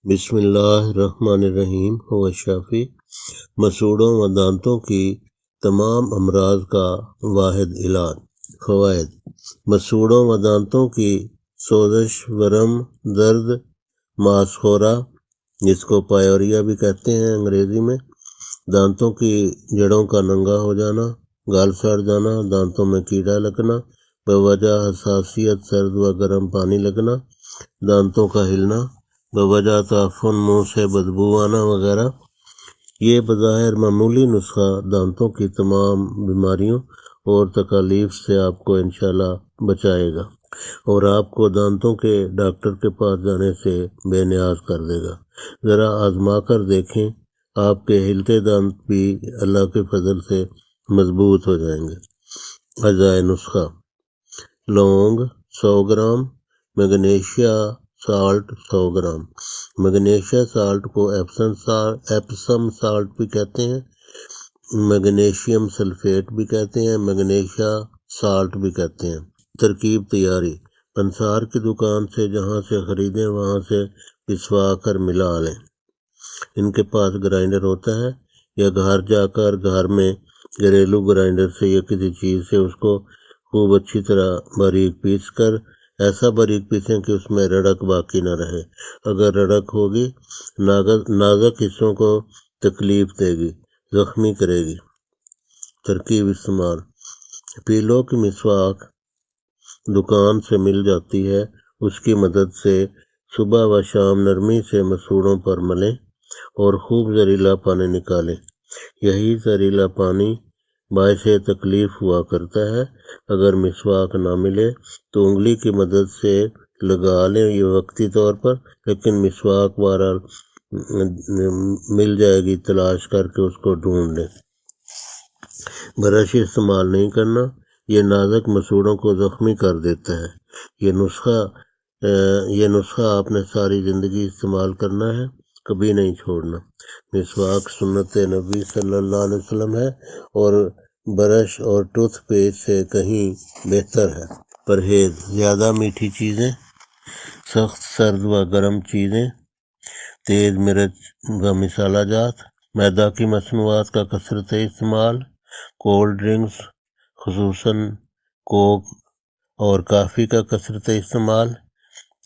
بسم اللہ الرحمن الرحیم ہوا شافی۔ مسوڑوں و دانتوں کی تمام امراض کا واحد علاج۔ فوائد: مسوڑوں و دانتوں کی سوزش، ورم، درد، ماسخورا جس کو پائوریا بھی کہتے ہیں انگریزی میں، دانتوں کی جڑوں کا ننگا ہو جانا، گال سڑ جانا، دانتوں میں کیڑا لگنا، بوجہ حساسیت سرد و گرم پانی لگنا، دانتوں کا ہلنا، بوجہ تعفن منہ سے بدبو آنا وغیرہ۔ یہ بظاہر معمولی نسخہ دانتوں کی تمام بیماریوں اور تکالیف سے آپ کو انشاءاللہ بچائے گا اور آپ کو دانتوں کے ڈاکٹر کے پاس جانے سے بے نیاز کر دے گا۔ ذرا آزما کر دیکھیں، آپ کے ہلتے دانت بھی اللہ کے فضل سے مضبوط ہو جائیں گے۔ اجزائے نسخہ: لونگ 100 گرام، میگنیشیا سالٹ 100 گرام۔ میگنیشیا سالٹ کو ایپسم سالٹ بھی کہتے ہیں، میگنیشیم سلفیٹ بھی کہتے ہیں، میگنیشیا سالٹ بھی کہتے ہیں۔ ترکیب تیاری: پنسار کی دکان سے جہاں سے خریدیں وہاں سے پسوا کر ملا لیں۔ ان کے پاس گرائنڈر ہوتا ہے، یا گھر جا کر گھر میں گھریلو گرائنڈر سے یا کسی چیز سے اس کو خوب اچھی طرح باریک پیس کر، ایسا باریک پیسیں کہ اس میں رڑک باقی نہ رہے۔ اگر رڑک ہوگی نازک حصوں کو تکلیف دے گی، زخمی کرے گی۔ ترکیب استعمال: پیلو کی مسواک دکان سے مل جاتی ہے، اس کی مدد سے صبح و شام نرمی سے مسوڑوں پر ملیں اور خوب زہریلا پانی نکالیں۔ یہی زہریلا پانی باعث تکلیف ہوا کرتا ہے۔ اگر مسواک نہ ملے تو انگلی کی مدد سے لگا لیں، یہ وقتی طور پر، لیکن مسواک بہرحال مل جائے گی، تلاش کر کے اس کو ڈھونڈ لیں۔ برش استعمال نہیں کرنا، یہ نازک مسوڑوں کو زخمی کر دیتا ہے۔ یہ نسخہ آپ نے ساری زندگی استعمال کرنا ہے، کبھی نہیں چھوڑنا۔ مسواک سنت نبی صلی اللہ علیہ وسلم ہے اور برش اور ٹوتھ پیسٹ سے کہیں بہتر ہے۔ پرہیز: زیادہ میٹھی چیزیں، سخت سرد و گرم چیزیں، تیز مرچ و مسالہ جات، میدا کی مصنوعات کا کثرت استعمال، کولڈ ڈرنکس خصوصاً کوک اور کافی کا کثرت استعمال،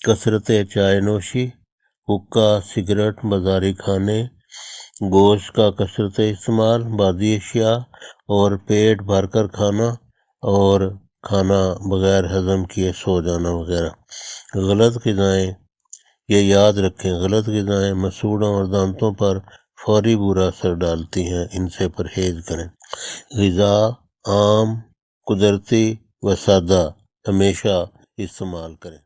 کثرت چائے نوشی، حقہ، سگریٹ، بازاری کھانے، گوشت کا کثرت استعمال، بادی اشیاء اور پیٹ بھر کر کھانا اور کھانا بغیر ہضم کیے سو جانا وغیرہ۔ غلط غذائیں: یہ یاد رکھیں، غلط غذائیں مسوڑوں اور دانتوں پر فوری برا اثر ڈالتی ہیں، ان سے پرہیز کریں۔ غذا عام، قدرتی و سادہ ہمیشہ استعمال کریں۔